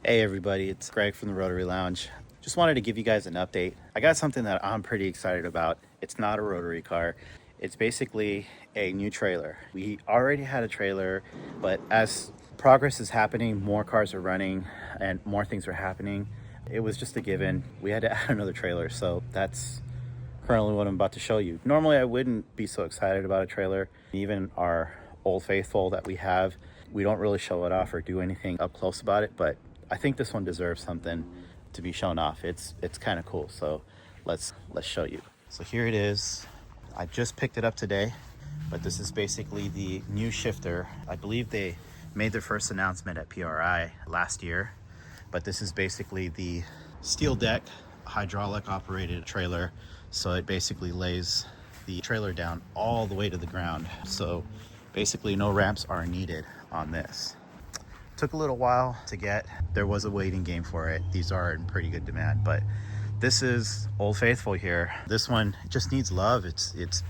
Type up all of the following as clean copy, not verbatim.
Hey everybody, it's Greg from the Rotary Lounge. Just wanted to give you guys an update. I got something that I'm pretty excited about. It's not a rotary car. It's basically a new trailer. We already had a trailer, but as progress is happening, more cars are running and more things are happening. It was just a given. We had to add another trailer, so that's currently what I'm about to show you. Normally I wouldn't be so excited about a trailer. Even our Old Faithful that we have, we don't really show it off or do anything up close about it, but I think this one deserves something to be shown off. It's kind of cool, so let's show you. So here it is. I just picked it up today, but this is basically the new Shiftr. I believe they made their first announcement at PRI last year, but this is basically the steel deck hydraulic operated trailer. So it basically lays the trailer down all the way to the ground. So basically no ramps are needed on this. Took a little while to get. There was a waiting game for it. These are in pretty good demand, but this is Old Faithful here. This one just needs love. It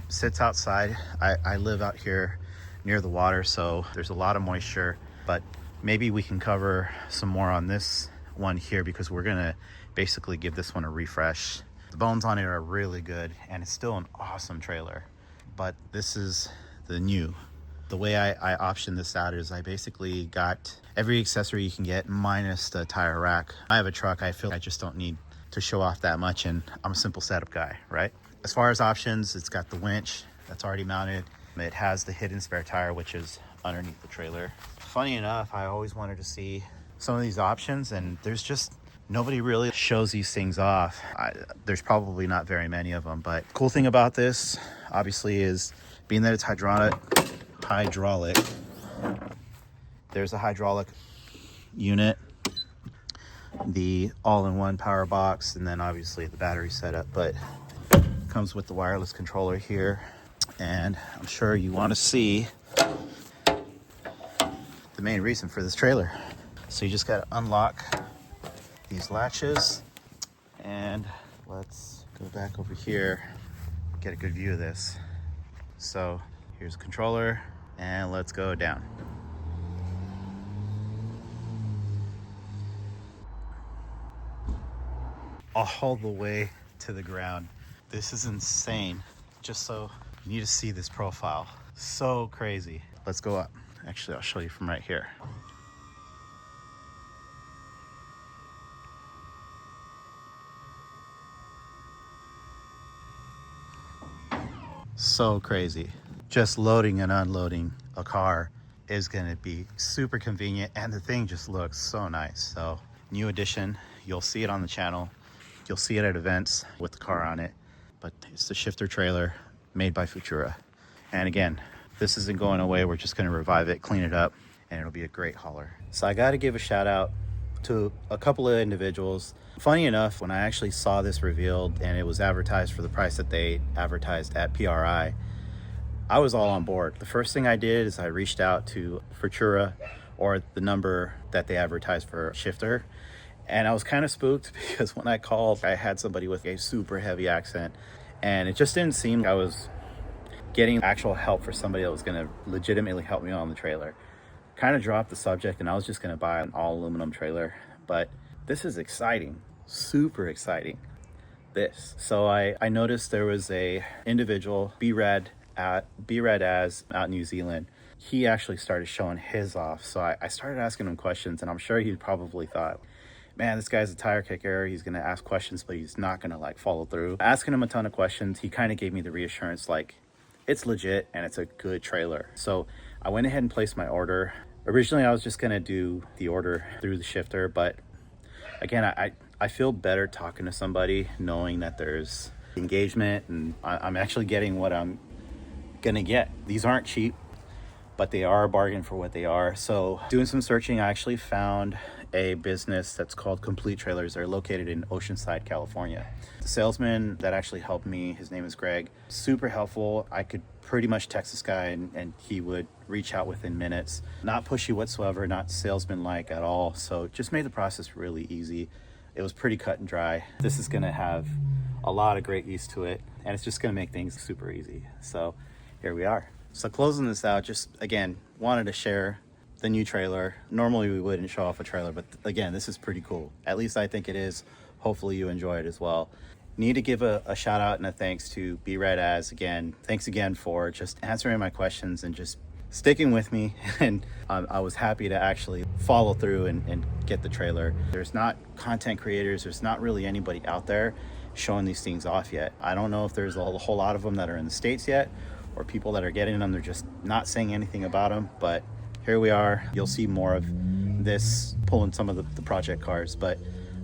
sits outside. I live out here near the water, so there's a lot of moisture, but maybe we can cover some more on this one here because we're gonna basically give this one a refresh. The bones on it are really good and it's still an awesome trailer, but this is the new. The way I optioned this out is I basically got every accessory you can get minus the tire rack. I have a truck. I feel I just don't need to show off that much, and I'm a simple setup guy, right? As far as options, it's got the winch that's already mounted. It has the hidden spare tire, which is underneath the trailer. Funny enough, I always wanted to see some of these options, and there's just nobody really shows these things off. There's probably not very many of them, but cool thing about this obviously is being that it's hydraulic, there's a hydraulic unit, the all-in-one power box, and then obviously the battery setup, but comes with the wireless controller here. And I'm sure you want to see the main reason for this trailer. So you just got to unlock these latches, and let's go back over here, get a good view of this. So here's the controller, and let's go down. All the way to the ground. This is insane. Just so you need to see this profile. So crazy. Let's go up. Actually, I'll show you from right here. So crazy. Just loading and unloading a car is gonna be super convenient, and the thing just looks so nice. So new addition, you'll see it on the channel. You'll see it at events with the car on it, but it's the Shiftr trailer made by Futura. And again, this isn't going away. We're just gonna revive it, clean it up, and it'll be a great hauler. So I gotta give a shout out to a couple of individuals. Funny enough, when I actually saw this revealed and it was advertised for the price that they advertised at PRI, I was all on board. The first thing I did is I reached out to Futura, or the number that they advertised for Shiftr, and I was kind of spooked because when I called, I had somebody with a super heavy accent, and it just didn't seem like I was getting actual help for somebody that was gonna legitimately help me on the trailer. Kind of dropped the subject, and I was just gonna buy an all aluminum trailer, but this is exciting, super exciting, this. So I noticed there was a individual, B-Rad as out in New Zealand. He actually started showing his off. So I started asking him questions, and I'm sure he probably thought, man, this guy's a tire kicker. He's gonna ask questions, but he's not gonna like follow through. Asking him a ton of questions, he kind of gave me the reassurance like it's legit and it's a good trailer. So I went ahead and placed my order. Originally, I was just gonna do the order through the Shiftr, but again, I feel better talking to somebody, knowing that there's engagement, and I'm actually getting what I'm gonna get. These aren't cheap, but they are a bargain for what they are. So doing some searching, I actually found a business that's called Complete Trailers. They're located in Oceanside, California. The salesman that actually helped me, his name is Greg, super helpful. I could pretty much text this guy and he would reach out within minutes. Not pushy whatsoever, not salesman-like at all. So it just made the process really easy. It was pretty cut and dry. This is gonna have a lot of great use to it, and it's just gonna make things super easy. So here we are. So closing this out, just again, wanted to share the new trailer. Normally we wouldn't show off a trailer, but again, this is pretty cool. At least I think it is. Hopefully you enjoy it as well. Need to give a shout out and a thanks to Be Red As again. Thanks again for just answering my questions and just sticking with me. And I was happy to actually follow through and get the trailer. There's not content creators, there's not really anybody out there showing these things off yet. I don't know if there's a whole lot of them that are in the States yet, or people that are getting them, they're just not saying anything about them. But here we are. You'll see more of this, pulling some of the project cars. But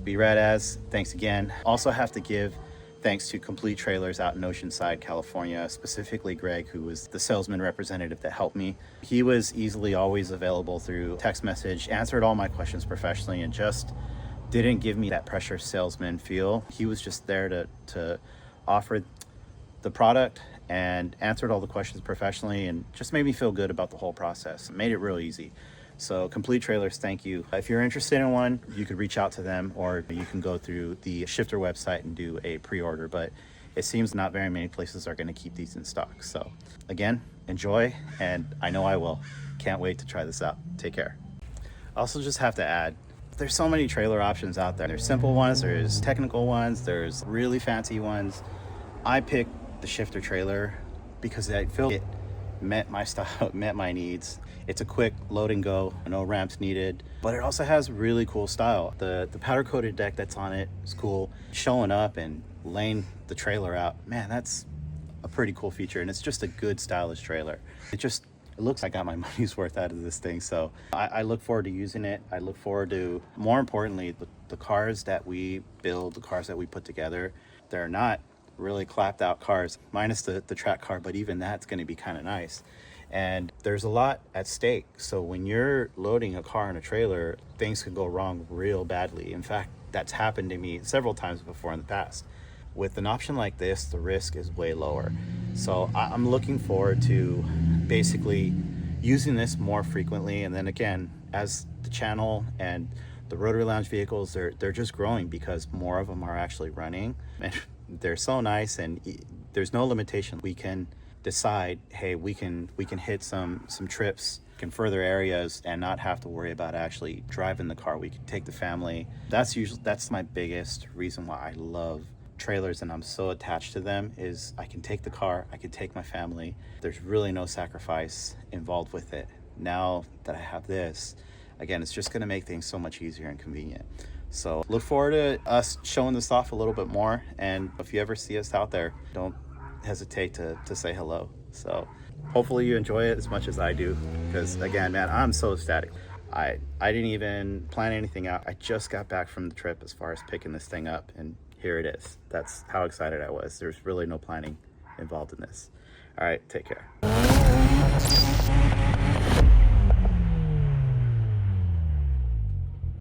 Be Red As, thanks again. Also have to give thanks to Complete Trailers out in Oceanside, California, specifically Greg, who was the salesman representative that helped me. He was easily always available through text message, answered all my questions professionally, and just didn't give me that pressure salesman feel. He was just there to offer the product and answered all the questions professionally and just made me feel good about the whole process. It made it real easy. So Complete Trailers, thank you. If you're interested in one, you could reach out to them, or you can go through the Shiftr website and do a pre-order, but it seems not very many places are going to keep these in stock. So again, enjoy, and I know I will. Can't wait to try this out. Take care. I also just have to add, there's so many trailer options out there. There's simple ones, there's technical ones, there's really fancy ones. I picked the Shiftr trailer because I feel it met my style, met my needs. It's a quick load and go, no ramps needed, but it also has really cool style. The powder coated deck that's on it is cool. Showing up and laying the trailer out, man, that's a pretty cool feature, and it's just a good stylish trailer. It looks like I got my money's worth out of this thing. So I look forward to using it. I look forward to, more importantly, the cars that we build, the cars that we put together. They're not really clapped out cars, minus the track car, but even that's going to be kind of nice. And there's a lot at stake. So when you're loading a car in a trailer, things can go wrong real badly. In fact, that's happened to me several times before in the past. With an option like this, the risk is way lower. So I'm looking forward to basically using this more frequently. And then again, as the channel and the Rotary Lounge vehicles, they're just growing because more of them are actually running. And they're so nice, and there's no limitation. We can decide, hey, we can hit some trips in further areas and not have to worry about actually driving the car. We can take the family. That's my biggest reason why I love trailers and I'm so attached to them, is I can take the car, I can take my family. There's really no sacrifice involved with it. Now that I have this, again, it's just going to make things so much easier and convenient. So look forward to us showing this off a little bit more, and if you ever see us out there, don't hesitate to say hello. So hopefully you enjoy it as much as I do, because again, man, I'm so ecstatic. I didn't even plan anything out. I just got back from the trip as far as picking this thing up, and here it is. That's how excited I was. There's really no planning involved in this. All right, take care.